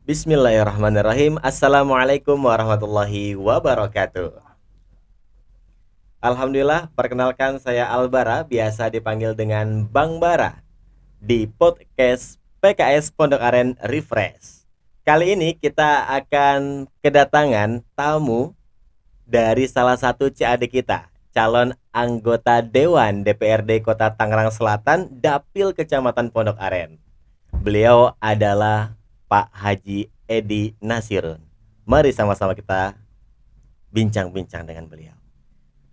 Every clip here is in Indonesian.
Bismillahirrahmanirrahim. Assalamualaikum warahmatullahi wabarakatuh. Alhamdulillah, perkenalkan saya Albara, biasa dipanggil dengan Bang Bara di podcast PKS Pondok Aren Refresh. Kali ini kita akan kedatangan tamu dari salah satu CAD kita, calon anggota Dewan DPRD Kota Tangerang Selatan, Dapil Kecamatan Pondok Aren. Beliau adalah Pak Haji Edi Nasirun. Mari sama-sama kita bincang-bincang dengan beliau.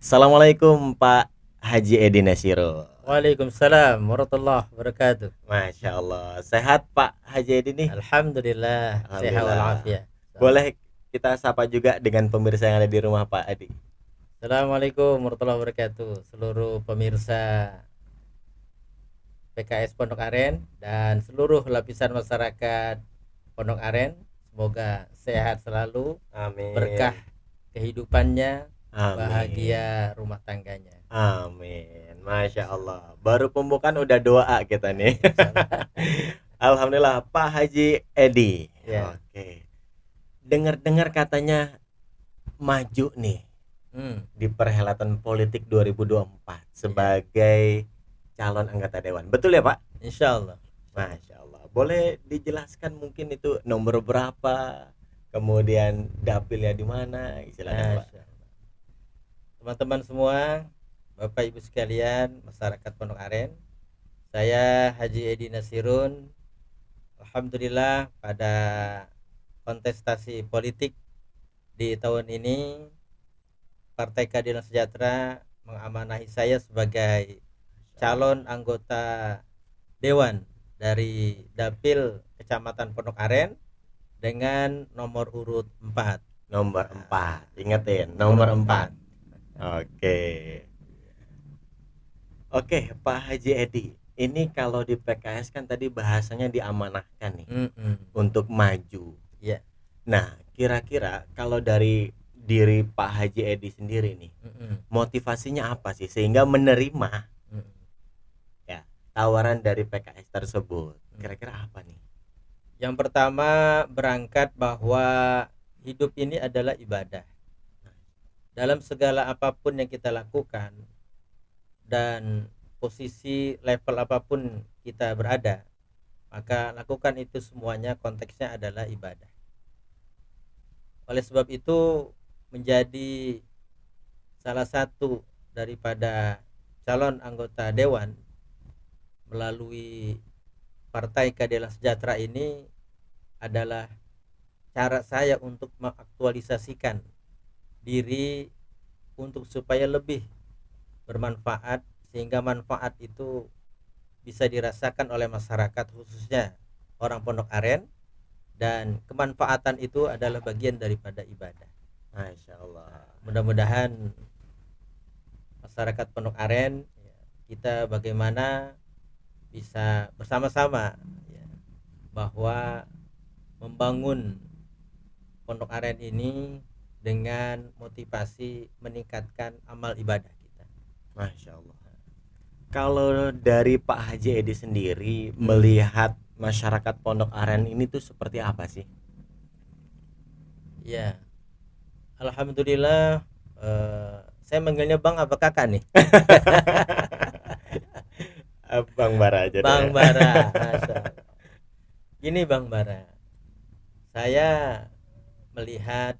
Assalamualaikum Pak Haji Edi Nasirun. Waalaikumsalam warahmatullahi wabarakatuh. Masya Allah. Sehat Pak Haji Edi nih? Alhamdulillah sehat Alhamdulillah. walafiat. Boleh kita sapa juga dengan pemirsa yang ada di rumah Pak Edi. Assalamualaikum warahmatullahi wabarakatuh. Seluruh pemirsa PKS Pondok Aren dan seluruh lapisan masyarakat Pondok Aren, semoga sehat selalu, Amin. berkah kehidupannya, Amin. bahagia rumah tangganya. Amin. Masya Allah. Baru pembukaan udah doa kita nih. Insyaallah. Alhamdulillah Pak Haji Edi. Ya. Oke. Dengar-dengar katanya maju nih di perhelatan politik 2024 sebagai calon anggota dewan. Betul ya Pak? Insyaallah. Masya Allah. Boleh dijelaskan mungkin itu nomor berapa, kemudian dapilnya di mana, istilahnya Pak? Masya Allah. Teman-teman semua, Bapak Ibu sekalian, masyarakat Pondok Aren, saya Haji Edi Nasirun. Alhamdulillah pada kontestasi politik di tahun ini Partai Keadilan Sejahtera mengamanahi saya sebagai calon anggota Dewan dari Dapil Kecamatan Pondok Aren dengan nomor urut 4. Nomor 4. Ingetin, nomor 4. Oke. Oke, Pak Haji Edi. Ini kalau di PKS kan tadi bahasanya diamanahkan nih untuk maju. Ya. Nah, kira-kira kalau dari diri Pak Haji Edi sendiri nih, motivasinya apa sih sehingga menerima ya tawaran dari PKS tersebut? Kira-kira apa nih? Yang pertama, berangkat bahwa hidup ini adalah ibadah. Dalam segala apapun yang kita lakukan dan posisi level apapun kita berada, maka lakukan itu semuanya konteksnya adalah ibadah. Oleh sebab itu menjadi salah satu daripada calon anggota dewan melalui Partai Keadilan Sejahtera ini adalah cara saya untuk mengaktualisasikan diri untuk supaya lebih bermanfaat, sehingga manfaat itu bisa dirasakan oleh masyarakat, khususnya orang Pondok Aren, dan kemanfaatan itu adalah bagian daripada ibadah. Masya Allah. Mudah-mudahan masyarakat Pondok Aren, kita bagaimana bisa bersama-sama bahwa membangun Pondok Aren ini dengan motivasi meningkatkan amal ibadah kita. Masya Allah. Kalau dari Pak Haji Edi sendiri melihat masyarakat Pondok Aren ini tuh seperti apa sih? Ya, alhamdulillah, saya manggilnya Bang apa Kakak nih? Bang Bara aja. Bang Bara. Ini Bang Bara, saya melihat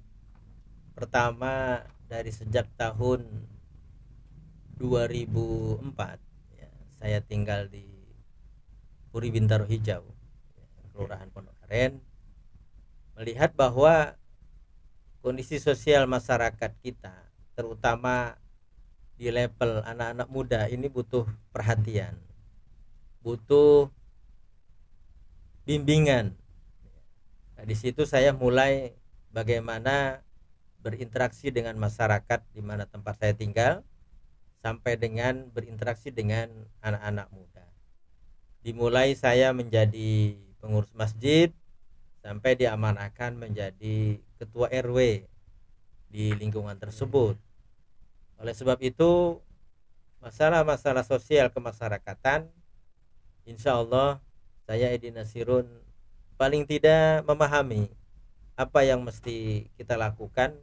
pertama dari sejak tahun 2004 ya, saya tinggal di Puri Bintaro Hijau, Kelurahan Pondok Aren, melihat bahwa kondisi sosial masyarakat kita, terutama di level anak-anak muda, ini butuh perhatian, butuh bimbingan. Nah, di situ saya mulai bagaimana berinteraksi dengan masyarakat di mana tempat saya tinggal, sampai dengan berinteraksi dengan anak-anak muda. Dimulai saya menjadi pengurus masjid sampai diamanahkan menjadi ketua RW di lingkungan tersebut. Oleh sebab itu, masalah-masalah sosial kemasyarakatan, insya Allah saya Edi Nasirun paling tidak memahami apa yang mesti kita lakukan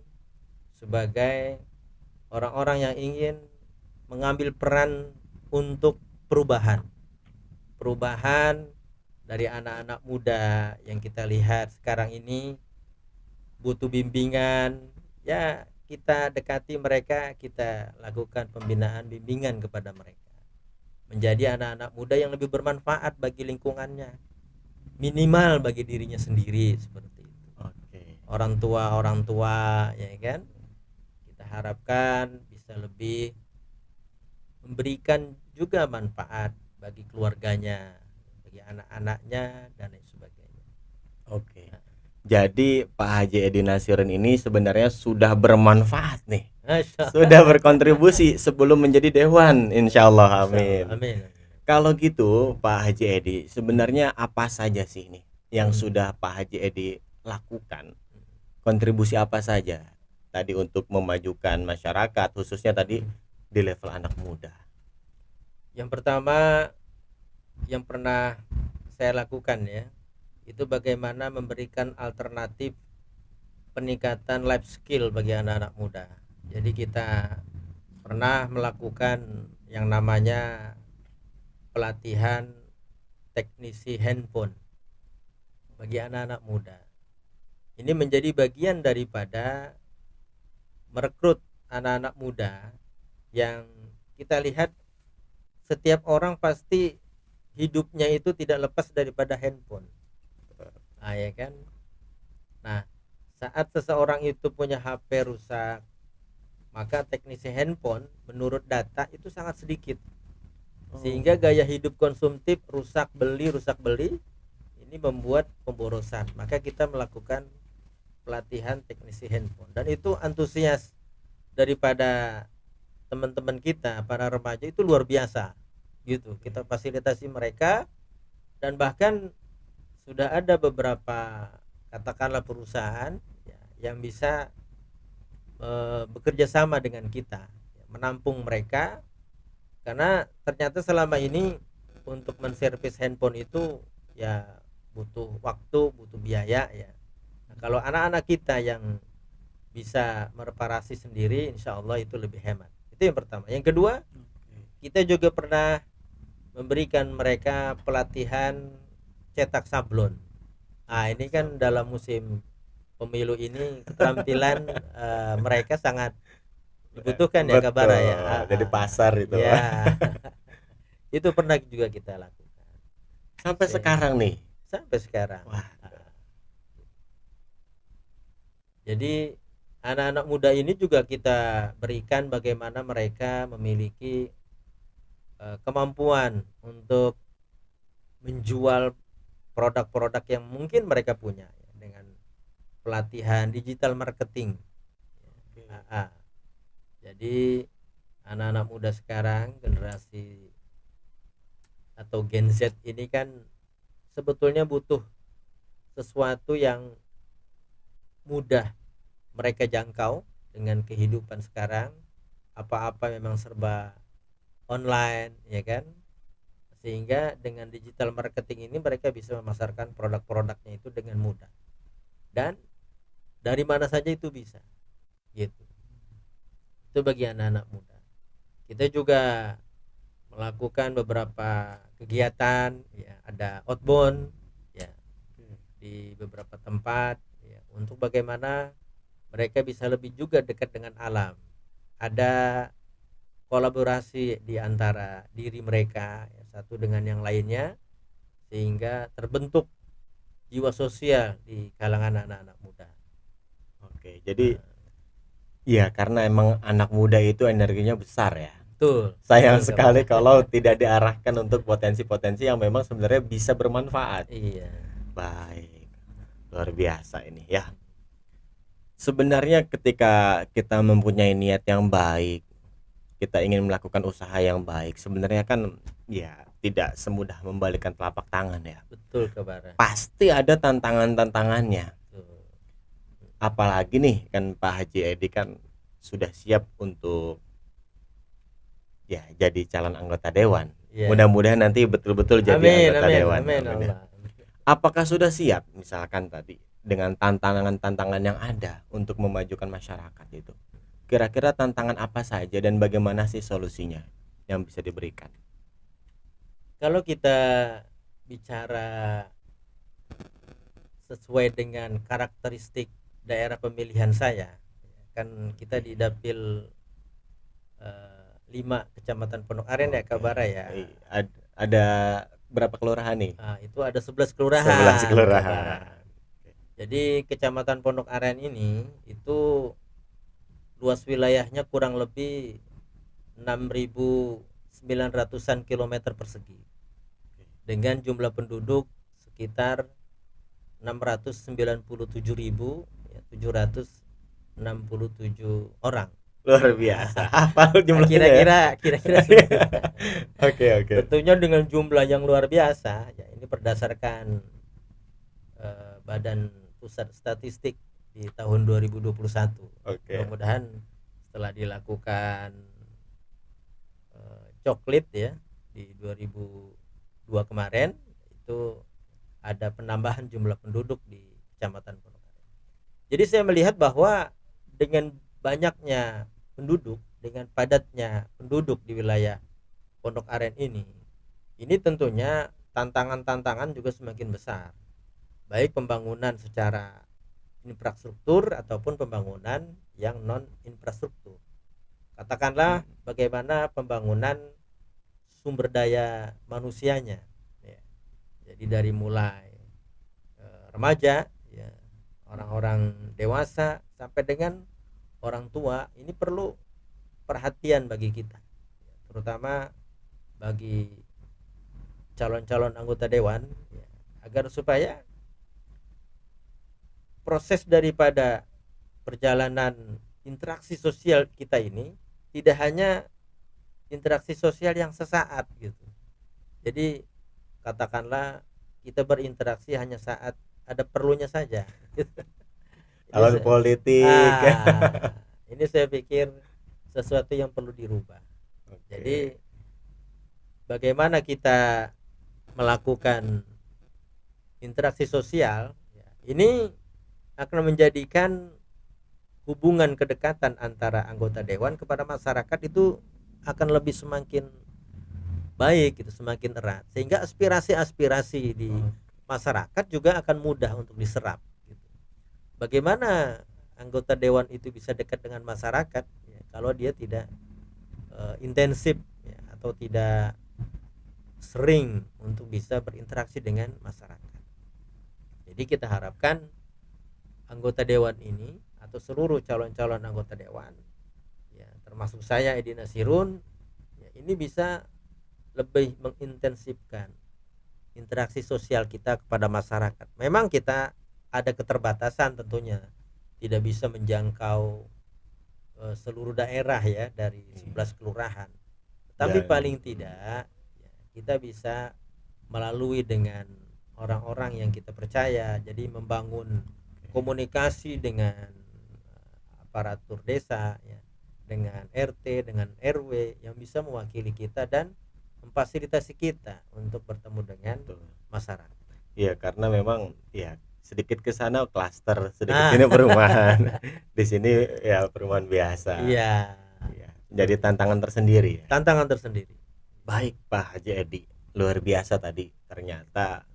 sebagai orang-orang yang ingin mengambil peran untuk perubahan dari anak-anak muda yang kita lihat sekarang ini butuh bimbingan. Ya, kita dekati mereka, kita lakukan pembinaan bimbingan kepada mereka menjadi anak-anak muda yang lebih bermanfaat bagi lingkungannya, minimal bagi dirinya sendiri, seperti itu. Oke. Orang tua ya kan, kita harapkan bisa lebih memberikan juga manfaat bagi keluarganya, bagi anak-anaknya dan lain sebagainya. Oke. Jadi Pak Haji Edi Nasirin ini sebenarnya sudah bermanfaat nih. Masya Allah. Sudah berkontribusi sebelum menjadi dewan, insya Allah, amin. Amin. Kalau gitu Pak Haji Edi, sebenarnya apa saja sih nih yang sudah Pak Haji Edi lakukan? Kontribusi apa saja tadi untuk memajukan masyarakat, khususnya tadi di level anak muda? Yang pertama yang pernah saya lakukan ya, itu bagaimana memberikan alternatif peningkatan life skill bagi anak-anak muda. Jadi kita pernah melakukan yang namanya pelatihan teknisi handphone bagi anak-anak muda. Ini menjadi bagian daripada merekrut anak-anak muda yang kita lihat setiap orang pasti hidupnya itu tidak lepas daripada handphone. Ya kan? Nah, saat seseorang itu punya HP rusak, maka teknisi handphone menurut data itu sangat sedikit. Sehingga gaya hidup konsumtif rusak beli ini membuat pemborosan. Maka kita melakukan pelatihan teknisi handphone, dan itu antusias daripada teman-teman kita, para remaja itu luar biasa gitu. Kita fasilitasi mereka, dan bahkan sudah ada beberapa katakanlah perusahaan ya, yang bisa bekerja sama dengan kita ya, menampung mereka, karena ternyata selama ini untuk menservis handphone itu ya butuh waktu, butuh biaya ya. Nah, kalau anak-anak kita yang bisa mereparasi sendiri, insya Allah itu lebih hemat. Itu yang pertama. Yang kedua, kita juga pernah memberikan mereka pelatihan cetak sablon. Ini kan dalam musim pemilu ini keterampilan mereka sangat dibutuhkan ya Kabara ya. Jadi pasar itu. Ya. Itu pernah juga kita lakukan. Sampai sekarang nih. Sampai sekarang. Wah. Jadi anak-anak muda ini juga kita berikan bagaimana mereka memiliki kemampuan untuk menjual produk-produk yang mungkin mereka punya ya, dengan pelatihan digital marketing. Jadi anak-anak muda sekarang, generasi atau Gen Z ini kan sebetulnya butuh sesuatu yang mudah mereka jangkau dengan kehidupan sekarang. Apa-apa memang serba online ya kan, sehingga dengan digital marketing ini mereka bisa memasarkan produk-produknya itu dengan mudah, dan dari mana saja itu bisa gitu. Itu bagi anak-anak muda. Kita juga melakukan beberapa kegiatan ya, ada outbound ya di beberapa tempat ya, untuk bagaimana mereka bisa lebih juga dekat dengan alam. Ada kolaborasi di antara diri mereka ya, satu dengan yang lainnya, sehingga terbentuk jiwa sosial di kalangan anak-anak muda. Oke, jadi ya karena emang anak muda itu energinya besar ya. Betul. Sayang sekali kalau tidak diarahkan untuk potensi-potensi yang memang sebenarnya bisa bermanfaat. Iya. Baik, luar biasa ini ya. Sebenarnya ketika kita mempunyai niat yang baik, kita ingin melakukan usaha yang baik, sebenarnya kan ya tidak semudah membalikkan telapak tangan ya. Betul Kabara. Pasti ada tantangan-tantangannya. Betul. Apalagi nih kan Pak Haji Edi kan sudah siap untuk ya jadi calon anggota dewan. Yeah. Mudah-mudahan nanti betul-betul jadi anggota dewan. Amin. Apakah sudah siap misalkan tadi dengan tantangan-tantangan yang ada untuk memajukan masyarakat itu? Kira-kira tantangan apa saja dan bagaimana sih solusinya yang bisa diberikan? Kalau kita bicara sesuai dengan karakteristik daerah pemilihan saya, kan kita di dapil 5 Kecamatan Pondok Aren ya, Oke. Kabara ya. Ada berapa kelurahan nih? Itu ada 11 11 kelurahan Kabara. kelurahan. Jadi Kecamatan Pondok Aren ini itu luas wilayahnya kurang lebih 6.900-an kilometer persegi dengan jumlah penduduk sekitar 697.767 orang. Luar biasa. Hafal jumlahnya ya? Kira-kira Oke. tentunya dengan jumlah yang luar biasa ya, ini berdasarkan Badan Pusat Statistik di tahun 2021. Oke. Mudah-mudahan setelah dilakukan coklit ya di 2002 kemarin, itu ada penambahan jumlah penduduk di Kecamatan Pondok Aren. Jadi saya melihat bahwa dengan banyaknya penduduk, dengan padatnya penduduk di wilayah Pondok Aren ini tentunya tantangan-tantangan juga semakin besar, baik pembangunan secara infrastruktur ataupun pembangunan yang non infrastruktur. Katakanlah bagaimana pembangunan sumber daya manusianya ya. Jadi dari mulai remaja ya, orang-orang dewasa sampai dengan orang tua, ini perlu perhatian bagi kita, terutama bagi calon-calon anggota dewan ya, agar supaya proses daripada perjalanan interaksi sosial kita ini tidak hanya interaksi sosial yang sesaat gitu. Jadi katakanlah kita berinteraksi hanya saat ada perlunya saja. Tahun politik. Ini saya pikir sesuatu yang perlu dirubah. Oke. Jadi bagaimana kita melakukan interaksi sosial ya, ini akan menjadikan hubungan kedekatan antara anggota dewan kepada masyarakat itu akan lebih semakin baik gitu, semakin erat, sehingga aspirasi-aspirasi di masyarakat juga akan mudah untuk diserap gitu. Bagaimana anggota dewan itu bisa dekat dengan masyarakat ya, kalau dia tidak intensif ya, atau tidak sering untuk bisa berinteraksi dengan masyarakat. Jadi kita harapkan anggota dewan ini atau seluruh calon-calon anggota dewan ya, termasuk saya Edi Nasirun ya, ini bisa lebih mengintensifkan interaksi sosial kita kepada masyarakat. Memang kita ada keterbatasan tentunya, tidak bisa menjangkau seluruh daerah ya dari 11 kelurahan. Tapi paling tidak ya, kita bisa melalui dengan orang-orang yang kita percaya, jadi membangun komunikasi dengan aparatur desa ya, dengan RT, dengan RW yang bisa mewakili kita dan memfasilitasi kita untuk bertemu dengan masyarakat. Iya, karena memang ya sedikit ke sana klaster, sedikit sini perumahan. Di sini ya perumahan biasa. Iya. Jadi tantangan tersendiri ya. Tantangan tersendiri. Baik Pak Haji Edi, luar biasa tadi. Ternyata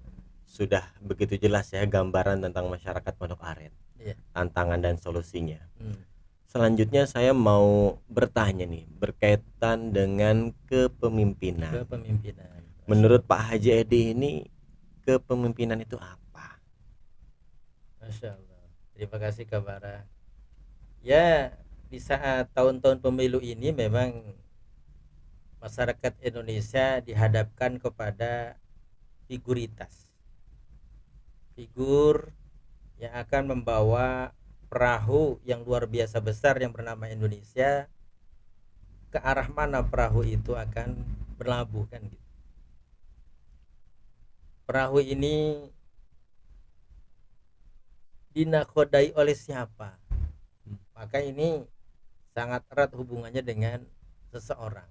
sudah begitu jelas ya gambaran tentang masyarakat Pondok Aren. Iya. Tantangan dan solusinya. Selanjutnya saya mau bertanya nih berkaitan dengan kepemimpinan. Menurut Pak Haji Edi ini kepemimpinan itu apa? Masya Allah. Terima kasih Kabara. Ya, di saat tahun-tahun pemilu ini memang masyarakat Indonesia dihadapkan kepada figuritas, figur yang akan membawa perahu yang luar biasa besar yang bernama Indonesia. Ke arah mana perahu itu akan berlabuh kan gitu. Perahu ini dinakodai oleh siapa? Maka ini sangat erat hubungannya dengan seseorang.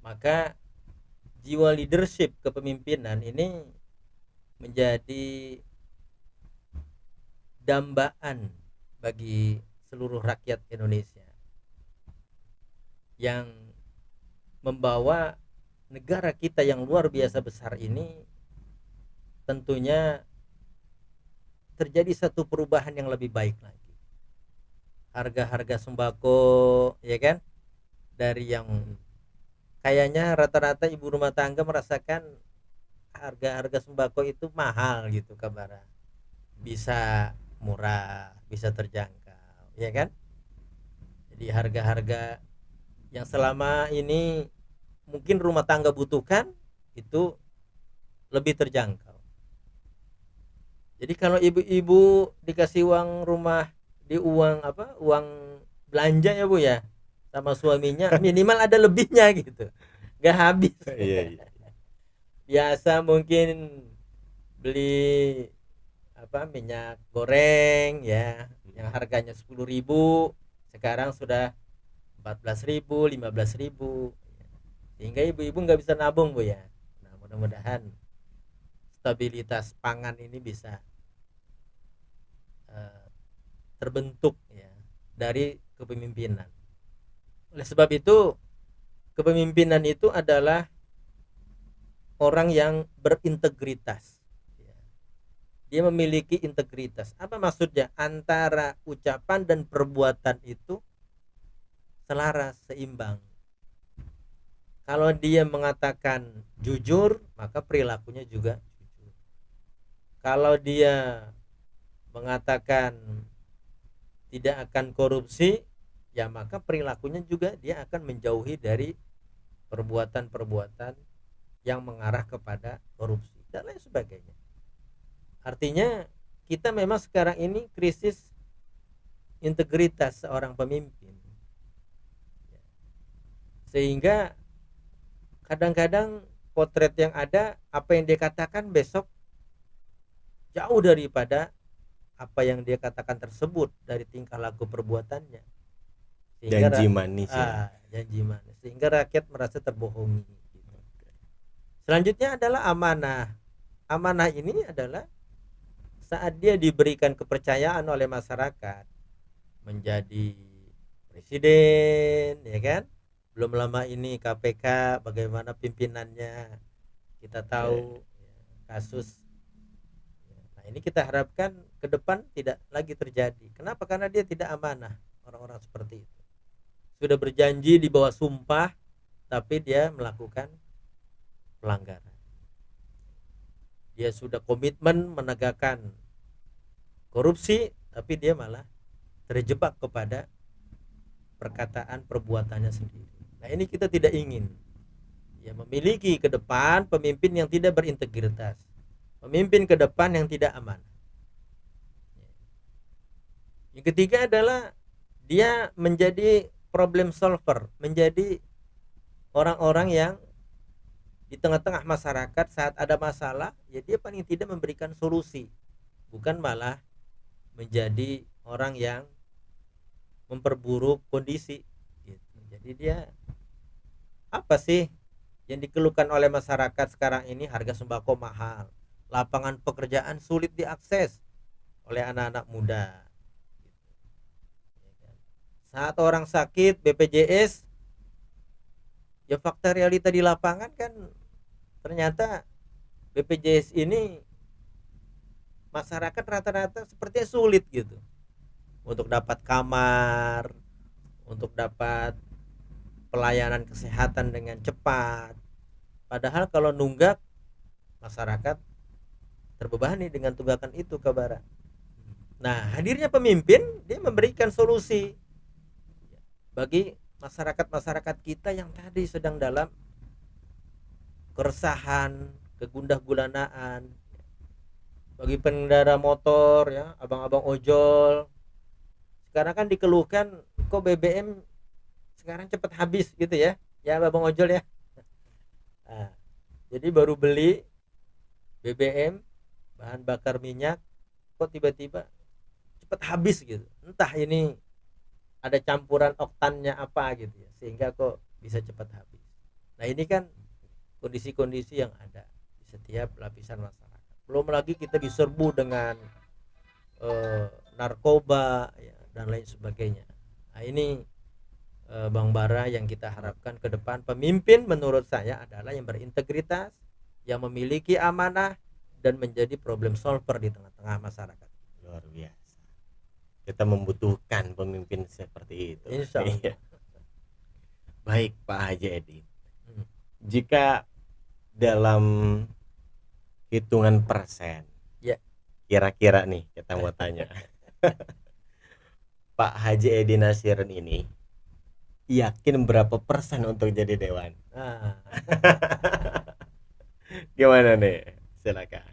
Maka jiwa leadership kepemimpinan ini menjadi dambaan bagi seluruh rakyat Indonesia yang membawa negara kita yang luar biasa besar ini tentunya terjadi satu perubahan yang lebih baik lagi. Harga-harga sembako, ya kan, dari yang kayaknya rata-rata ibu rumah tangga merasakan harga-harga sembako itu mahal gitu kabar, bisa murah, bisa terjangkau, ya kan. Jadi harga-harga yang selama ini mungkin rumah tangga butuhkan itu lebih terjangkau. Jadi kalau ibu-ibu dikasih uang rumah, di uang apa, uang belanja ya Bu ya, sama suaminya minimal ada lebihnya gitu, nggak habis. Iya, iya. Biasa mungkin beli apa, minyak goreng ya yang harganya 10.000 sekarang sudah 14.000, 15.000, sehingga ibu-ibu nggak bisa nabung Bu ya. Nah mudah-mudahan stabilitas pangan ini bisa terbentuk ya dari kepemimpinan. Oleh sebab itu kepemimpinan itu adalah orang yang berintegritas. Dia memiliki integritas. Apa maksudnya? Antara ucapan dan perbuatan itu selaras, seimbang. Kalau dia mengatakan jujur, maka perilakunya juga jujur. Kalau dia mengatakan tidak akan korupsi, ya maka perilakunya juga dia akan menjauhi dari perbuatan-perbuatan yang mengarah kepada korupsi dan lain sebagainya. Artinya kita memang sekarang ini krisis integritas seorang pemimpin, sehingga kadang-kadang potret yang ada, apa yang dia katakan besok jauh daripada apa yang dia katakan tersebut dari tingkah laku perbuatannya, sehingga Janji manis ya. janji manis, sehingga rakyat merasa terbohongi gitu. Selanjutnya adalah amanah. Amanah ini adalah saat dia diberikan kepercayaan oleh masyarakat menjadi presiden, ya kan. Belum lama ini KPK bagaimana pimpinannya kita tahu, kasus. Nah ini kita harapkan ke depan tidak lagi terjadi. Kenapa? Karena dia tidak amanah, orang-orang seperti itu. Sudah berjanji di bawah sumpah, tapi dia melakukan pelanggaran. Dia sudah komitmen menegakkan korupsi, tapi dia malah terjebak kepada perkataan perbuatannya sendiri. Nah ini kita tidak ingin ya, memiliki ke depan pemimpin yang tidak berintegritas, pemimpin ke depan yang tidak aman. Yang ketiga adalah dia menjadi problem solver, menjadi orang-orang yang di tengah-tengah masyarakat saat ada masalah, ya dia paling tidak memberikan solusi, bukan malah menjadi orang yang memperburuk kondisi gitu. Jadi dia apa sih yang dikeluhkan oleh masyarakat sekarang ini? Harga sembako mahal, lapangan pekerjaan sulit diakses oleh anak-anak muda. Saat orang sakit BPJS, ya fakta realita di lapangan kan ternyata BPJS ini masyarakat rata-rata sepertinya sulit gitu untuk dapat kamar, untuk dapat pelayanan kesehatan dengan cepat. Padahal kalau nunggak, masyarakat terbebani dengan tunggakan itu kabar. Nah, hadirnya pemimpin, dia memberikan solusi bagi masyarakat-masyarakat kita yang tadi sedang dalam keresahan, kegundah-gulanaan. Bagi pengendara motor ya, abang-abang ojol, sekarang kan dikeluhkan kok BBM sekarang cepat habis gitu ya abang ojol ya. Nah, jadi baru beli BBM bahan bakar minyak kok tiba-tiba cepat habis gitu, entah ini ada campuran oktannya apa gitu ya, sehingga kok bisa cepat habis. Nah ini kan kondisi-kondisi yang ada di setiap lapisan masyarakat. belum lagi kita diserbu dengan narkoba ya, dan lain sebagainya. Nah, ini Bang Bara yang kita harapkan ke depan, pemimpin menurut saya adalah yang berintegritas, yang memiliki amanah dan menjadi problem solver di tengah-tengah masyarakat. Luar biasa. Kita membutuhkan pemimpin seperti itu. Insya Allah. Iya. Baik Pak Haji Edi. Hmm. Jika dalam hitungan persen, Ya. kira-kira nih kita mau tanya, Pak Haji Edi Nasirun ini yakin berapa persen untuk jadi dewan? Nah, Gimana nih? Silakan.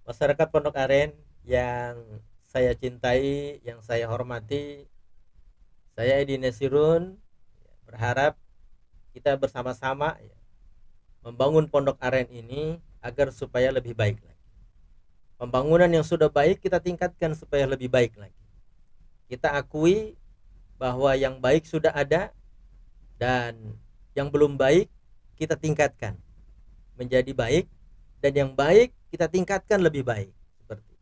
masyarakat Pondok Aren yang saya cintai, yang saya hormati, saya Edi Nasirun berharap kita bersama-sama ya, membangun Pondok Aren ini agar supaya lebih baik lagi. Pembangunan yang sudah baik kita tingkatkan supaya lebih baik lagi. Kita akui bahwa yang baik sudah ada dan yang belum baik kita tingkatkan menjadi baik, dan yang baik kita tingkatkan lebih baik, seperti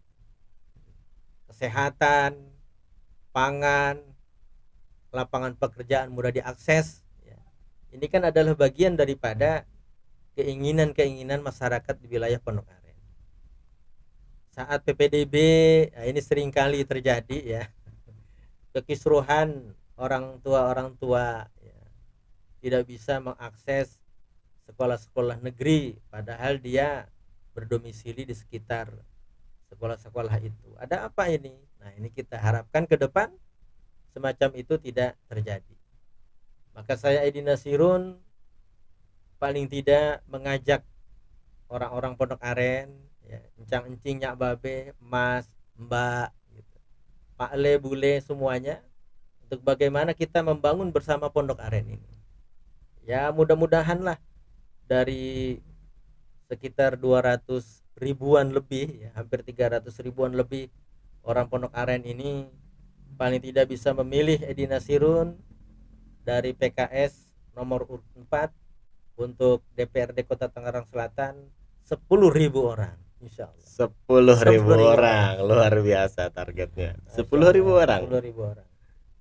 kesehatan, pangan, lapangan pekerjaan mudah diakses ya. Ini kan adalah bagian daripada keinginan-keinginan masyarakat di wilayah Pondok Aren. Saat PPDB ya, ini seringkali terjadi ya, kekisruhan orang tua ya, tidak bisa mengakses sekolah-sekolah negeri padahal dia berdomisili di sekitar sekolah-sekolah itu. Ada apa ini? Nah, ini kita harapkan ke depan semacam itu tidak terjadi. Maka saya Edi Nasirun paling tidak mengajak orang-orang Pondok Aren ya, encang-encing, nyak babe, mas, mbak gitu. Pak Le, bule semuanya, untuk bagaimana kita membangun bersama Pondok Aren ini. Ya mudah-mudahan lah dari sekitar 200 ribuan lebih ya, hampir 300 ribuan lebih orang Pondok Aren ini paling tidak bisa memilih Edi Nasirun dari PKS nomor urut 4 untuk DPRD Kota Tangerang Selatan 10.000 orang insya Allah. 10.000 orang, luar biasa targetnya. 10.000 orang. 10.000 orang.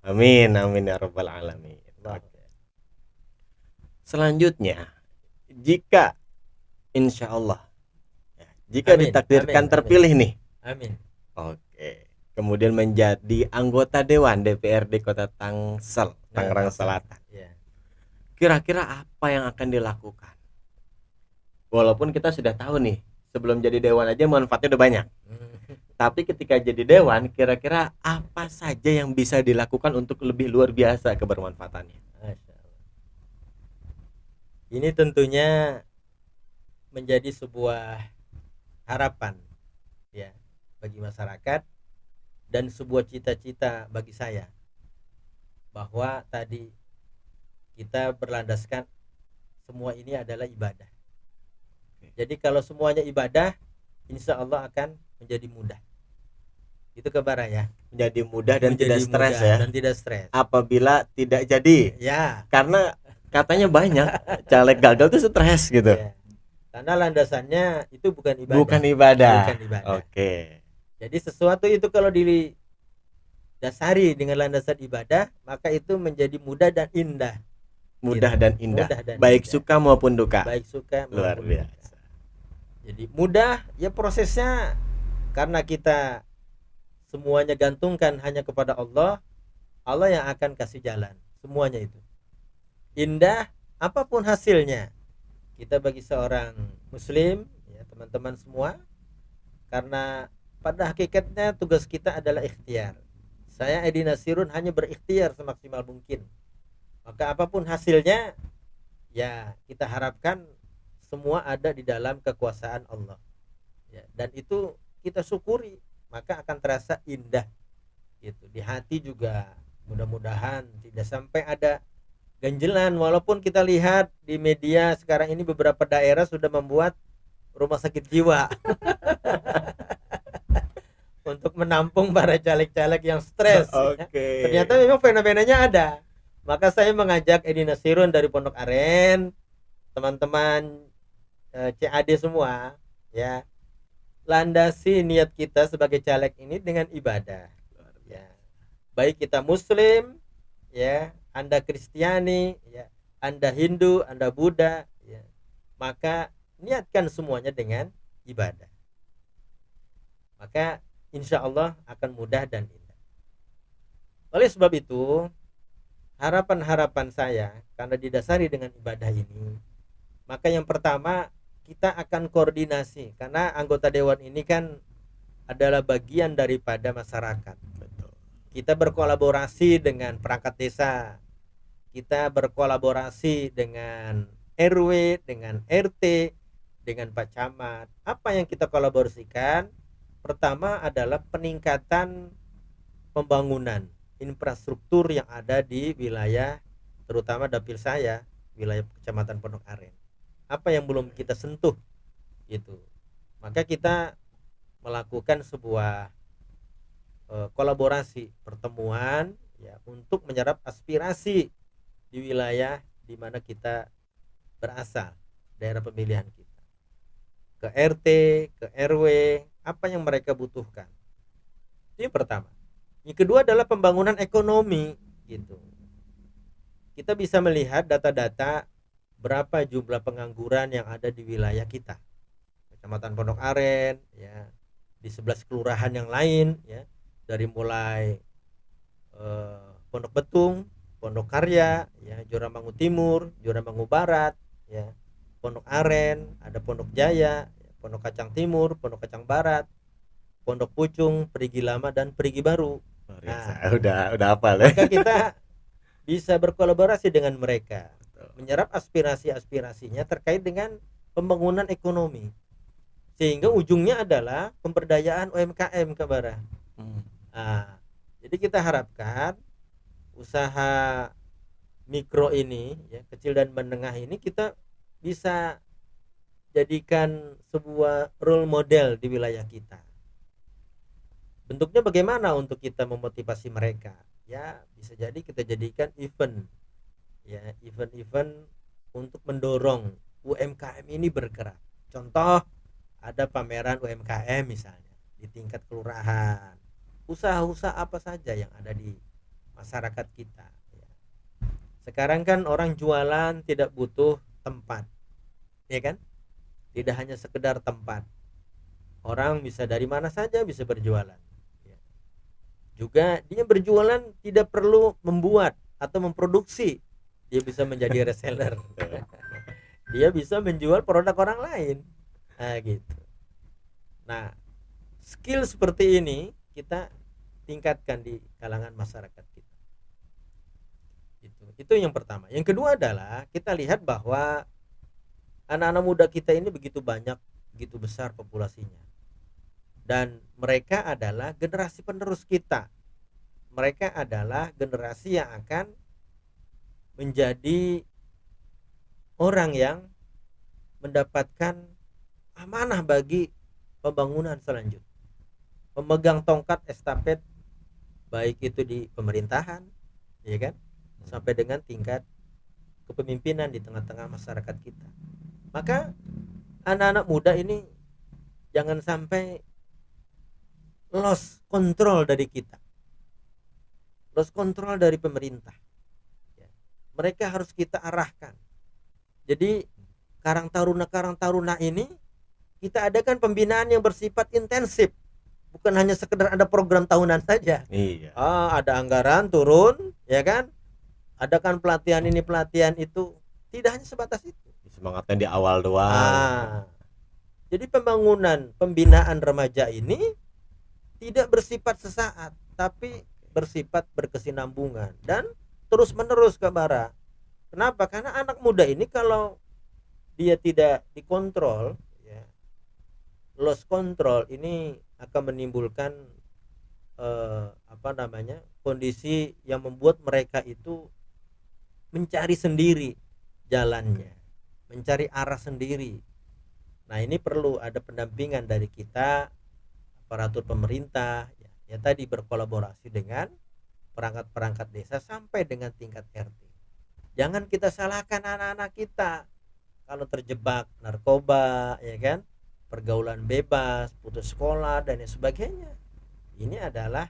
Amin, amin ya rabbal alamin. Oke. Selanjutnya, jika insya Allah, jika Amin, ditakdirkan amin, terpilih nih, Amin. oke, kemudian menjadi anggota Dewan DPRD Kota Tangsel, Tangerang Selatan, Ya. kira-kira apa yang akan dilakukan? Walaupun kita sudah tahu nih, sebelum jadi dewan aja manfaatnya udah banyak. Tapi ketika jadi dewan, kira-kira apa saja yang bisa dilakukan untuk lebih luar biasa kebermanfaatannya? Masya Allah. Ini tentunya menjadi sebuah harapan ya bagi masyarakat dan sebuah cita-cita bagi saya, bahwa tadi kita berlandaskan semua ini adalah ibadah. Jadi kalau semuanya ibadah, insya Allah akan menjadi mudah. Itu kabar ya. Menjadi mudah dan Menjadi tidak stres mudah ya. Dan tidak stres. Apabila tidak jadi. Ya. Karena katanya banyak caleg gagal tuh stres gitu. Ya. Karena landasannya itu bukan ibadah. Bukan ibadah. Bukan ibadah. Oke. Jadi sesuatu itu kalau didasari dengan landasan ibadah, maka itu menjadi mudah dan indah. Mudah Gitu. dan indah. Mudah dan baik indah. suka maupun duka. Baik suka Luar maupun biasa. duka. Jadi mudah ya prosesnya, karena kita semuanya gantungkan hanya kepada Allah, Allah yang akan kasih jalan semuanya itu. Indah apapun hasilnya, kita bagi seorang muslim ya teman-teman semua, karena pada hakikatnya tugas kita adalah ikhtiar. Saya Edi Nasirun hanya berikhtiar semaksimal mungkin. Maka apapun hasilnya ya kita harapkan semua ada di dalam kekuasaan Allah ya, dan itu kita syukuri, maka akan terasa indah gitu di hati juga. Mudah-mudahan tidak sampai ada ganjelan, walaupun kita lihat di media sekarang ini beberapa daerah sudah membuat rumah sakit jiwa untuk menampung para caleg-caleg yang stres. Oke. Ternyata memang fenomenanya ada. Maka saya mengajak Edi Nasirun dari Pondok Aren, teman-teman CAD semua ya, landasi niat kita sebagai caleg ini dengan ibadah. Luar Ya, biasa. baik kita Muslim, ya, Anda Kristiani, ya, Anda Hindu, Anda Buddha, ya, maka niatkan semuanya dengan ibadah. Maka insya Allah akan mudah dan indah. Oleh sebab itu, harapan-harapan saya karena didasari dengan ibadah ini, maka yang pertama kita akan koordinasi karena anggota dewan ini kan adalah bagian daripada masyarakat. Betul. Kita berkolaborasi dengan perangkat desa, kita berkolaborasi dengan RW, dengan RT, dengan Pak Camat. Apa yang kita kolaborasikan? Pertama adalah peningkatan pembangunan infrastruktur yang ada di wilayah, terutama dapil saya, wilayah Kecamatan Pondok Aren. Apa yang belum kita sentuh itu. Maka kita melakukan sebuah kolaborasi pertemuan ya untuk menyerap aspirasi di wilayah di mana kita berasal, daerah pemilihan kita, ke RT, ke RW, apa yang mereka butuhkan. Itu yang pertama. Yang kedua adalah pembangunan ekonomi gitu. Kita bisa melihat data-data berapa jumlah pengangguran yang ada di wilayah kita. Kecamatan Pondok Aren ya, di 11 kelurahan yang lain ya, dari mulai Pondok Betung, Pondok Karya, ya, Joramangu Timur, Joramangu Barat, ya, Pondok Aren, ada Pondok Jaya, Pondok Kacang Timur, Pondok Kacang Barat, Pondok Pucung, Perigi Lama dan Perigi Baru. Luar biasa. Nah, Udah hafal ya. maka kita bisa berkolaborasi dengan mereka, Betul. menyerap aspirasi-aspirasinya terkait dengan pembangunan ekonomi. Sehingga ujungnya adalah pemberdayaan UMKM ke Bara. Nah, jadi kita harapkan usaha mikro ini ya, kecil dan menengah ini kita bisa jadikan sebuah role model di wilayah kita. Bentuknya bagaimana untuk kita memotivasi mereka? Ya, bisa jadi kita jadikan event. Ya, event-event untuk mendorong UMKM ini bergerak. Contoh, ada pameran UMKM misalnya di tingkat kelurahan. Usaha-usaha apa saja yang ada di masyarakat kita ya. Sekarang kan orang jualan tidak butuh tempat, ya kan? Tidak hanya sekedar tempat. Orang bisa dari mana saja bisa berjualan ya. Juga dia berjualan tidak perlu membuat atau memproduksi. Dia bisa menjadi reseller. Dia bisa menjual produk orang lain. Nah, gitu. Nah, skill seperti ini kita tingkatkan di kalangan masyarakat kita. Itu yang pertama. Yang kedua adalah kita lihat bahwa anak-anak muda kita ini begitu banyak, begitu besar populasinya. Dan mereka adalah generasi penerus kita. Mereka adalah generasi yang akan menjadi orang yang mendapatkan amanah bagi pembangunan selanjutnya. Pemegang tongkat estafet baik itu di pemerintahan, ya kan, sampai dengan tingkat kepemimpinan di tengah-tengah masyarakat kita. Maka anak-anak muda ini jangan sampai lost control dari kita, lost control dari pemerintah. Mereka harus kita arahkan. Jadi Karang Taruna ini kita adakan pembinaan yang bersifat intensif, bukan hanya sekedar ada program tahunan saja. Iya. Ada anggaran turun, ya kan? Adakan pelatihan ini pelatihan itu, tidak hanya sebatas itu. Semangatnya di awal doang. Jadi pembinaan remaja ini tidak bersifat sesaat, tapi bersifat berkesinambungan dan terus menerus ke Bara. Kenapa? Karena anak muda ini kalau dia tidak dikontrol, ya, lost control ini akan menimbulkan kondisi yang membuat mereka itu mencari sendiri jalannya, mencari arah sendiri. Nah, ini perlu ada pendampingan dari kita, aparatur pemerintah, ya tadi berkolaborasi dengan perangkat-perangkat desa sampai dengan tingkat RT. Jangan kita salahkan anak-anak kita kalau terjebak narkoba, ya kan, pergaulan bebas, putus sekolah dan lain sebagainya. Ini adalah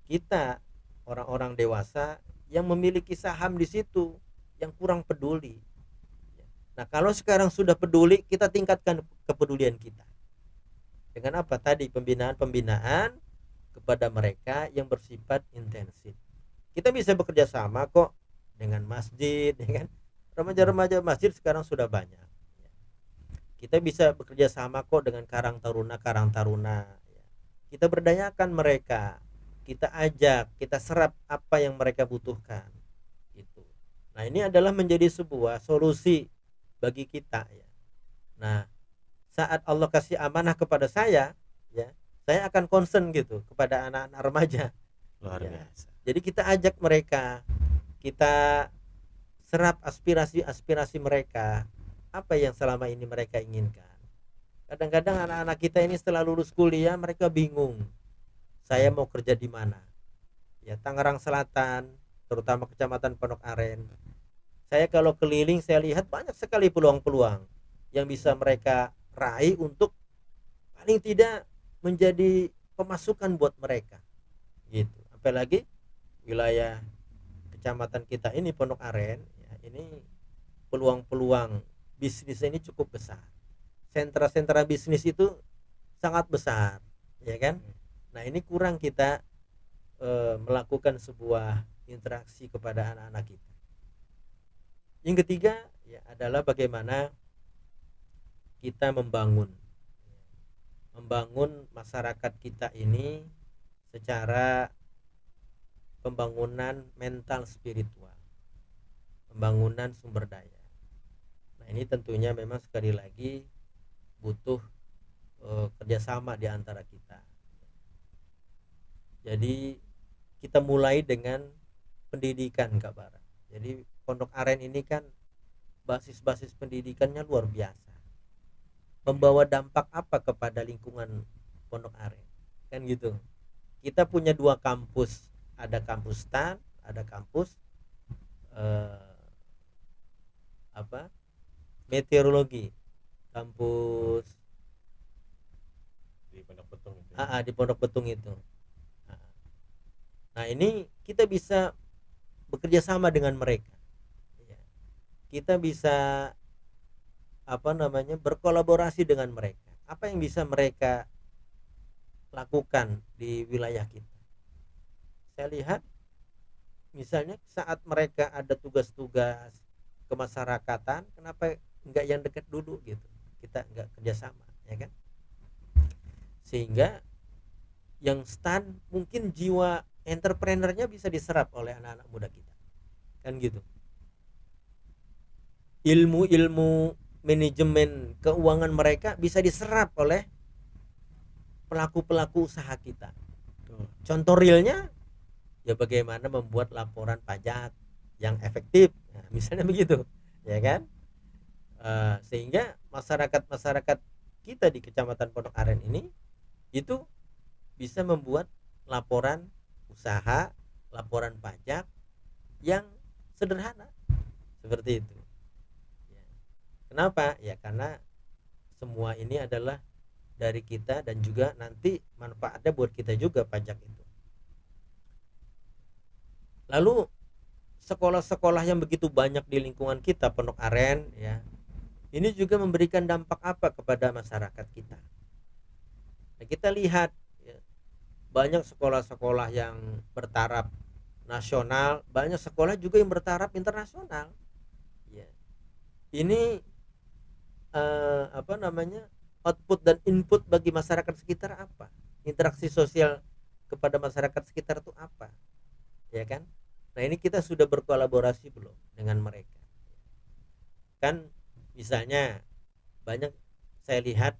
kita orang-orang dewasa yang memiliki saham di situ yang kurang peduli. Nah, kalau sekarang sudah peduli, kita tingkatkan kepedulian kita. Dengan apa tadi? Pembinaan kepada mereka yang bersifat intensif. Kita bisa bekerja sama kok dengan masjid, ya kan? Remaja-remaja masjid sekarang sudah banyak. Kita bisa bekerja sama kok dengan karang taruna. Kita berdayakan mereka, kita ajak, kita serap apa yang mereka butuhkan. Gitu. Nah, ini adalah menjadi sebuah solusi bagi kita, ya. Nah, saat Allah kasih amanah kepada saya, ya, saya akan concern gitu kepada anak-anak remaja. Luar Ya. biasa. Jadi kita ajak mereka, kita serap aspirasi mereka, apa yang selama ini mereka inginkan. Kadang-kadang anak-anak kita ini setelah lulus kuliah mereka bingung, saya mau kerja di mana. Ya, Tangerang Selatan, terutama Kecamatan Pondok Aren, saya kalau keliling saya lihat banyak sekali peluang-peluang yang bisa mereka raih untuk paling tidak menjadi pemasukan buat mereka, gitu. Apalagi wilayah kecamatan kita ini Pondok Aren, ya, ini peluang-peluang bisnis ini cukup besar. Sentra-sentra bisnis itu sangat besar, ya kan? Nah, ini kurang kita melakukan sebuah interaksi kepada anak-anak kita. Yang ketiga, ya, adalah bagaimana kita membangun masyarakat kita ini secara pembangunan mental spiritual, pembangunan sumber daya. Nah, ini tentunya memang sekali lagi butuh kerjasama di antara kita. Jadi kita mulai dengan pendidikan, Kak Bara. Jadi Pondok Aren ini kan basis-basis pendidikannya luar biasa. Membawa dampak apa kepada lingkungan Pondok Aren? Kan gitu. Kita punya 2 kampus, ada kampus STAN, ada kampus meteorologi, kampus Di Pondok Betung itu. di Pondok Betung itu. Nah, ini kita bisa bekerja sama dengan mereka. Kita bisa berkolaborasi dengan mereka. Apa yang bisa mereka lakukan di wilayah kita? Saya lihat misalnya saat mereka ada tugas-tugas kemasyarakatan, kenapa enggak yang dekat dulu gitu? Kita enggak kerjasama, ya kan? Sehingga yang STAN mungkin jiwa entrepreneurnya bisa diserap oleh anak-anak muda kita, kan gitu. Ilmu manajemen keuangan mereka bisa diserap oleh pelaku-pelaku usaha kita. Contoh realnya ya bagaimana membuat laporan pajak yang efektif, nah, misalnya begitu, ya kan? Sehingga masyarakat kita di Kecamatan Pondok Aren ini itu bisa membuat laporan usaha, laporan pajak yang sederhana seperti itu. Kenapa? Ya karena semua ini adalah dari kita dan juga nanti manfaatnya buat kita juga pajak itu. Lalu sekolah-sekolah yang begitu banyak di lingkungan kita Pondok Aren, ya, ini juga memberikan dampak apa kepada masyarakat kita. Nah, kita lihat ya, banyak sekolah-sekolah yang bertaraf nasional, banyak sekolah juga yang bertaraf internasional. Ya. Ini output dan input bagi masyarakat sekitar apa? Interaksi sosial kepada masyarakat sekitar itu apa? Ya kan? Nah, ini kita sudah berkolaborasi belum dengan mereka? Kan misalnya banyak saya lihat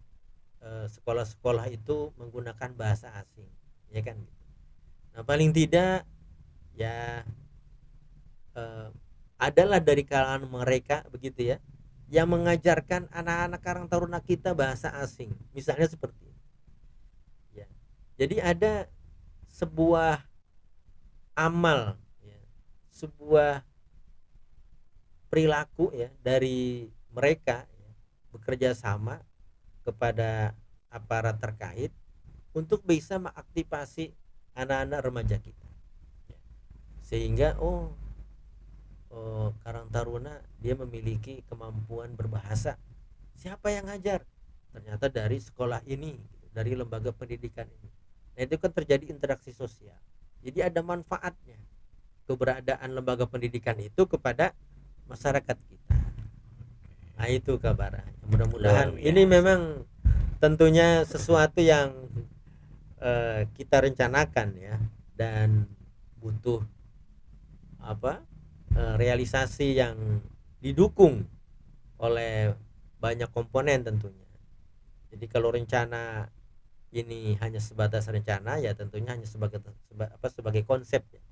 sekolah-sekolah itu menggunakan bahasa asing, ya kan? Nah, paling tidak ya adalah dari kalangan mereka begitu ya, yang mengajarkan anak-anak karang taruna kita bahasa asing, misalnya seperti itu. Ya. Jadi ada sebuah amal, ya, sebuah perilaku ya dari mereka ya, bekerja sama kepada aparat terkait untuk bisa mengaktifasi anak-anak remaja kita, sehingga Karang Taruna dia memiliki kemampuan berbahasa. Siapa yang ngajar? Ternyata dari sekolah ini, dari lembaga pendidikan ini. Nah, itu kan terjadi interaksi sosial. Jadi ada manfaatnya keberadaan lembaga pendidikan itu kepada masyarakat kita. Nah, itu kabar. Mudah-mudahan ini memang tentunya sesuatu yang kita rencanakan ya, dan butuh realisasi yang didukung oleh banyak komponen tentunya. Jadi kalau rencana ini hanya sebatas rencana, ya tentunya hanya sebagai konsep ya.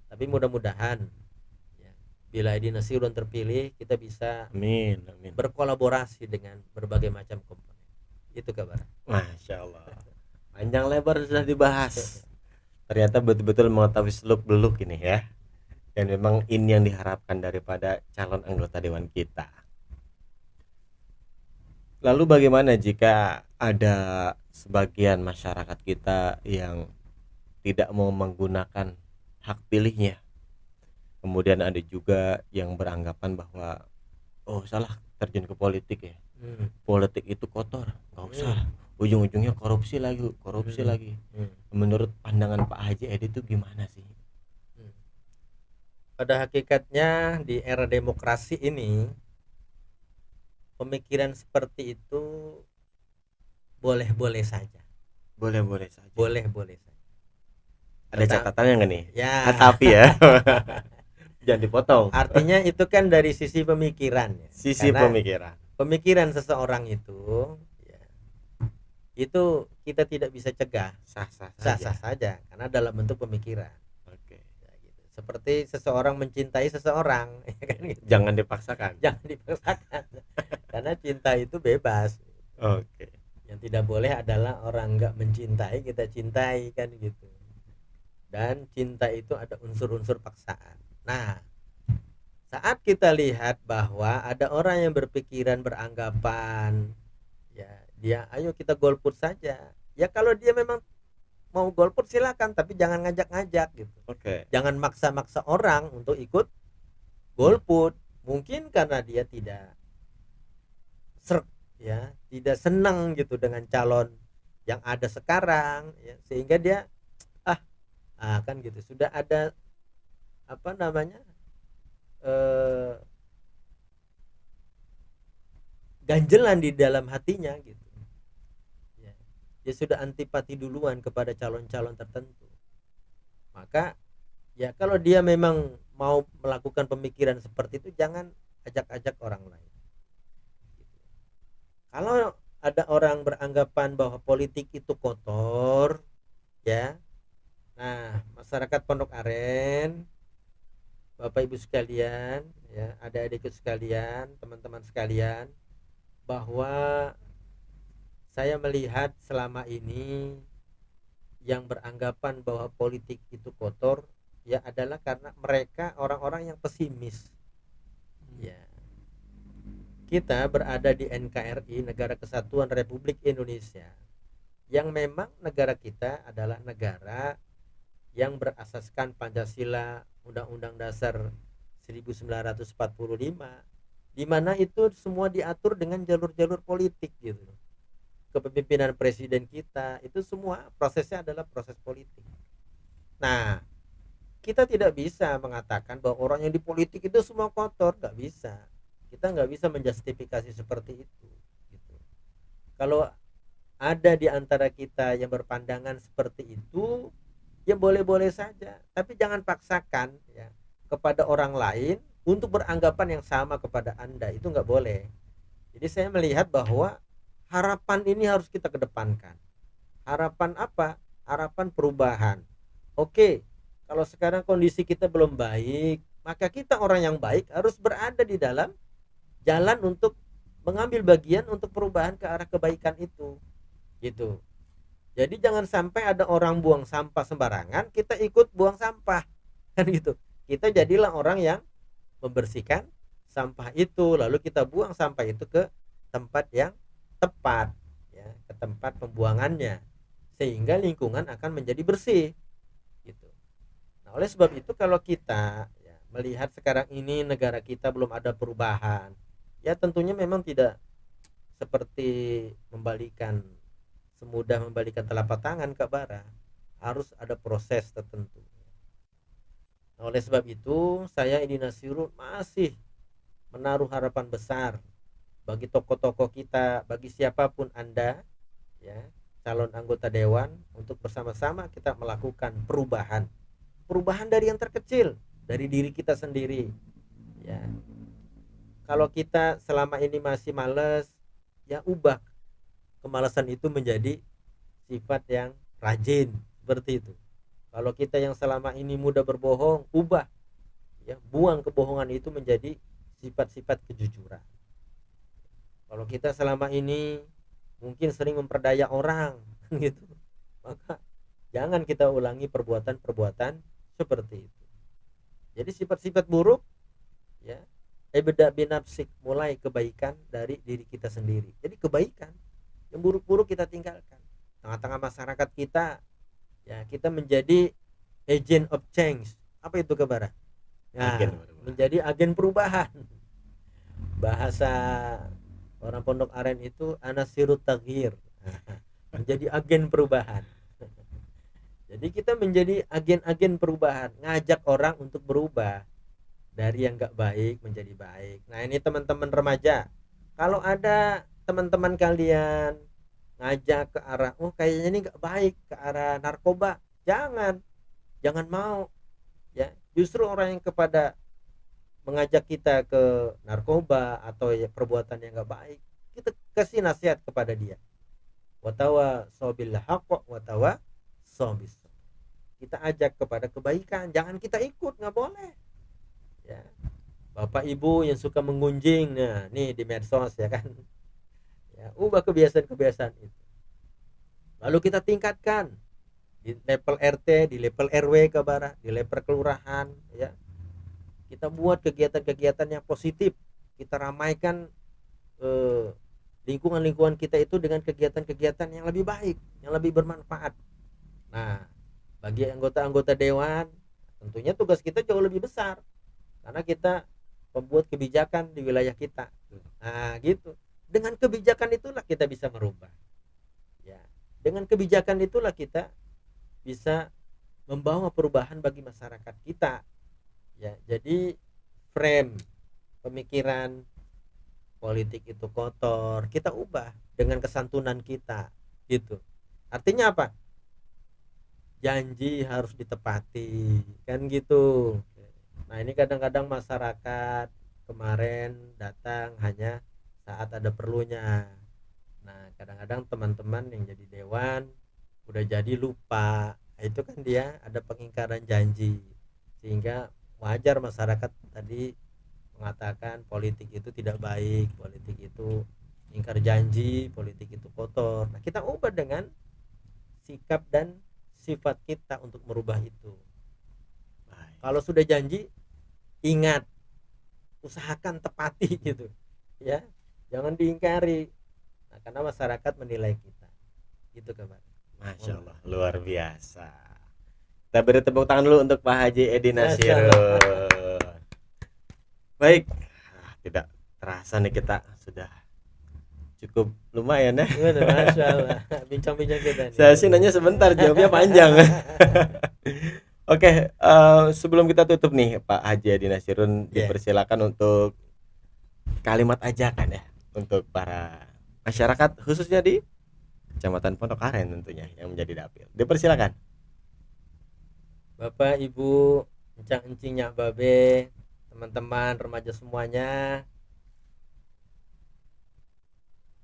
Tapi mudah-mudahan ya, bila Edi Nasirun terpilih, kita bisa Amin. berkolaborasi dengan berbagai macam komponen. Itu kabar. Masya Allah. Panjang lebar sudah dibahas. Ternyata betul-betul mengetahui seluk-beluk ini ya. Dan memang ini yang diharapkan daripada calon anggota dewan kita. Lalu bagaimana jika ada sebagian masyarakat kita yang tidak mau menggunakan hak pilihnya? Kemudian ada juga yang beranggapan bahwa salah terjun ke politik ya. Politik itu kotor, nggak usah. Ujung-ujungnya korupsi lagi. Menurut pandangan Pak Haji Edi itu gimana sih? Pada hakikatnya di era demokrasi ini, pemikiran seperti itu boleh-boleh saja. Boleh-boleh saja. Ada catatannya nggak nih? Ya. Tapi ya. Jangan dipotong. Artinya itu kan dari sisi pemikiran ya. Pemikiran seseorang itu ya, itu kita tidak bisa cegah, sah-sah saja karena dalam bentuk pemikiran. Oke. Ya, gitu. Seperti seseorang mencintai seseorang, ya kan gitu. Jangan dipaksakan. Karena cinta itu bebas. Oke. Yang tidak boleh adalah orang nggak mencintai kita cintai, kan gitu. Dan cinta itu ada unsur-unsur paksaan. Nah, saat kita lihat bahwa ada orang yang berpikiran, beranggapan ya dia ayo kita golput saja. Ya kalau dia memang mau golput silakan, tapi jangan ngajak-ngajak gitu. Oke. Jangan maksa-maksa orang untuk ikut golput. Mungkin karena dia tidak tidak senang gitu dengan calon yang ada sekarang ya, sehingga dia kan gitu. Sudah ada ganjelan di dalam hatinya gitu ya. Dia sudah antipati duluan kepada calon-calon tertentu. Maka ya kalau dia memang mau melakukan pemikiran seperti itu, jangan ajak-ajak orang lain gitu. Kalau ada orang beranggapan bahwa politik itu kotor ya, nah masyarakat Pondok Aren, Bapak Ibu sekalian ya, adik-adikku sekalian, teman-teman sekalian, bahwa saya melihat selama ini yang beranggapan bahwa politik itu kotor ya adalah karena mereka orang-orang yang pesimis. Ya. Kita berada di NKRI, Negara Kesatuan Republik Indonesia, yang memang negara kita adalah negara yang berasaskan Pancasila, Undang-Undang Dasar 1945, di mana itu semua diatur dengan jalur-jalur politik gitu. Kepemimpinan presiden kita itu semua prosesnya adalah proses politik. Nah, kita tidak bisa mengatakan bahwa orang yang di politik itu semua kotor, nggak bisa. Kita nggak bisa menjustifikasi seperti itu gitu. Kalau ada di antara kita yang berpandangan seperti itu, ya boleh-boleh saja, tapi jangan paksakan ya kepada orang lain untuk beranggapan yang sama kepada Anda. Itu nggak boleh. Jadi saya melihat bahwa harapan ini harus kita kedepankan. Harapan apa? Harapan perubahan. Oke, kalau sekarang kondisi kita belum baik, maka kita orang yang baik harus berada di dalam jalan untuk mengambil bagian untuk perubahan ke arah kebaikan itu gitu. Jadi jangan sampai ada orang buang sampah sembarangan, kita ikut buang sampah, kan gitu. Kita jadilah orang yang membersihkan sampah itu, lalu kita buang sampah itu ke tempat yang tepat tempat pembuangannya, sehingga lingkungan akan menjadi bersih gitu. Nah, oleh sebab itu kalau kita ya, melihat sekarang ini negara kita belum ada perubahan, ya tentunya memang tidak seperti semudah membalikan telapak tangan ke bara, harus ada proses tertentu. Nah, oleh sebab itu saya Edi Nasirun masih menaruh harapan besar bagi tokoh-tokoh kita, bagi siapapun Anda ya, calon anggota dewan, untuk bersama-sama kita melakukan perubahan. Perubahan dari yang terkecil, dari diri kita sendiri. Ya. Kalau kita selama ini masih malas, ya ubah kemalasan itu menjadi sifat yang rajin, seperti itu. Kalau kita yang selama ini mudah berbohong, ubah ya, buang kebohongan itu menjadi sifat-sifat kejujuran. Kalau kita selama ini mungkin sering memperdaya orang gitu, maka jangan kita ulangi perbuatan-perbuatan seperti itu. Jadi sifat-sifat buruk ya, ibda binafsik, mulai kebaikan dari diri kita sendiri. Jadi kebaikan, yang buruk-buruk kita tinggalkan. Tengah-tengah masyarakat kita ya, kita menjadi agent of change. Apa itu kabar? Nah, menjadi agen perubahan. Bahasa orang Pondok Aren itu anasirut taghir, menjadi agen perubahan. Jadi kita menjadi agen-agen perubahan, ngajak orang untuk berubah dari yang gak baik menjadi baik. Nah ini teman-teman remaja, kalau ada teman-teman kalian ngajak ke arah, oh kayaknya ini gak baik, ke arah narkoba, jangan mau ya. Justru orang yang mengajak kita ke narkoba atau ya perbuatan yang gak baik, kita kasih nasihat kepada dia. Watawa sobil haqq watawa sobis. Kita ajak kepada kebaikan, jangan kita ikut, nggak boleh. Ya. Bapak ibu yang suka mengunjing, nah nih di medsos ya kan. Ya, ubah kebiasaan-kebiasaan itu. Lalu kita tingkatkan di level RT, di level RW kabar, di level kelurahan ya. Kita buat kegiatan-kegiatan yang positif, kita ramaikan lingkungan-lingkungan kita itu dengan kegiatan-kegiatan yang lebih baik, yang lebih bermanfaat. Nah, bagi anggota-anggota dewan, tentunya tugas kita jauh lebih besar, karena kita membuat kebijakan di wilayah kita. Nah, gitu. Dengan kebijakan itulah kita bisa merubah. Ya, dengan kebijakan itulah kita bisa membawa perubahan bagi masyarakat kita. Ya, jadi frame pemikiran politik itu kotor, kita ubah dengan kesantunan kita, gitu. Artinya apa? Janji harus ditepati, kan gitu. Nah, ini kadang-kadang masyarakat kemarin datang hanya saat ada perlunya. Nah, kadang-kadang teman-teman yang jadi dewan udah jadi lupa. Nah, itu kan dia ada pengingkaran janji, sehingga wajar masyarakat tadi mengatakan politik itu tidak baik, politik itu ingkar janji, politik itu kotor. Nah, kita ubah dengan sikap dan sifat kita untuk merubah itu. Baik. Kalau sudah janji, ingat, usahakan tepati gitu ya, jangan diingkari. Nah, karena masyarakat menilai kita gitu kabar. Masya Allah, luar biasa. Kita beri tepuk tangan dulu untuk Pak Haji Edi Nasirun. Baik, tidak terasa nih kita sudah cukup lumayan ya. Masya Allah, bincang-bincang kita nih. Saya sih nanya sebentar, jawabnya panjang. Oke, sebelum kita tutup nih Pak Haji Edi Nasirun, dipersilakan untuk kalimat ajakan ya untuk para masyarakat khususnya di Kecamatan Pondok Aren tentunya yang menjadi dapil. Dipersilakan. Bapak, Ibu, encang-encing, nyak babe, teman-teman remaja semuanya,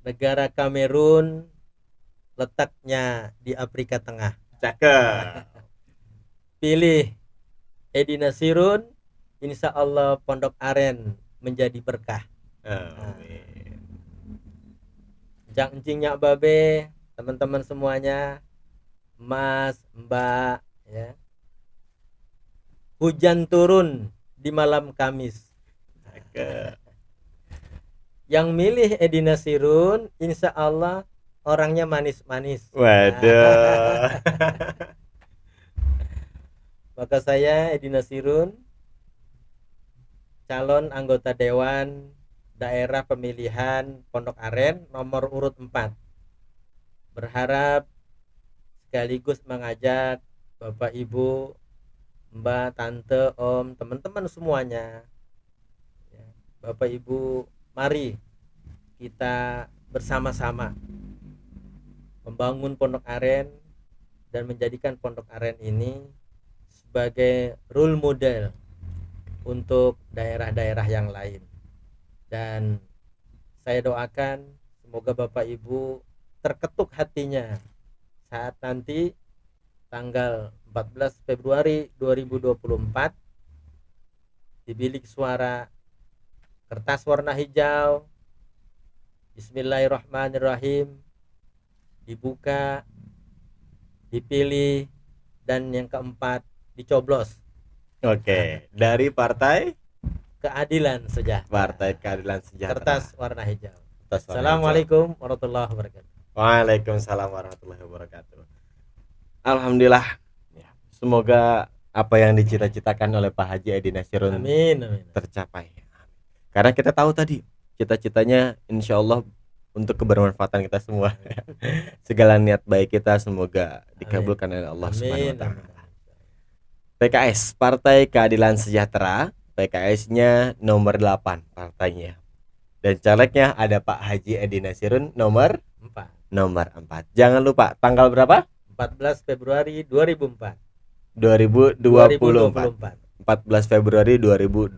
negara Kamerun letaknya di Afrika Tengah. Cakep. Pilih Edi Nasirun, insya Allah Pondok Aren menjadi berkah. Amin. Encang-encing, nyak babe, teman-teman semuanya, Mas, Mbak ya. Hujan turun di malam Kamis. Yang milih Edi Nasirun, insya Allah orangnya manis-manis. Waduh. Maka saya Edi Nasirun, calon anggota Dewan Daerah Pemilihan Pondok Aren nomor urut 4. Berharap sekaligus mengajak Bapak Ibu, Mbak, Tante, Om, teman-teman semuanya, ya, Bapak Ibu, mari kita bersama-sama membangun Pondok Aren dan menjadikan Pondok Aren ini sebagai role model untuk daerah-daerah yang lain. Dan saya doakan semoga Bapak Ibu terketuk hatinya saat nanti tanggal 14 Februari 2024 di bilik suara kertas warna hijau, Bismillahirrahmanirrahim, dibuka, dipilih, dan yang keempat dicoblos. Oke, dari Partai Keadilan Sejahtera. Partai Keadilan Sejahtera. Kertas warna hijau. Kertas warna Assalamualaikum warahmatullahi wabarakatuh. Waalaikumsalam warahmatullahi wabarakatuh. Alhamdulillah. Ya, semoga apa yang dicita-citakan oleh Pak Haji Edi Nasirun Amin, amin. tercapai. Karena kita tahu tadi cita-citanya insya Allah untuk kebermanfaatan kita semua. Segala niat baik kita semoga dikabulkan oleh Allah Subhanahu wa taala. PKS, Partai Keadilan Sejahtera, PKS-nya nomor 8 partainya. Dan calegnya ada Pak Haji Edi Nasirun nomor 4. Nomor 4. Jangan lupa tanggal berapa? 14 Februari 2004. 2024. 14 Februari 2024.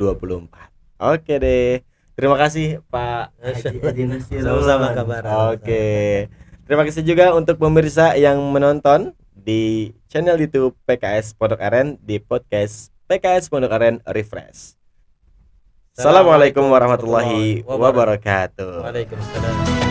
Oke deh. Terima kasih Pak Haji Edi Nasirun. Sama-sama kabar. Oke. Terima kasih juga untuk pemirsa yang menonton di channel YouTube PKS Pondok Aren di podcast PKS Pondok Aren Refresh. Assalamualaikum warahmatullahi wabarakatuh. Waalaikumsalam.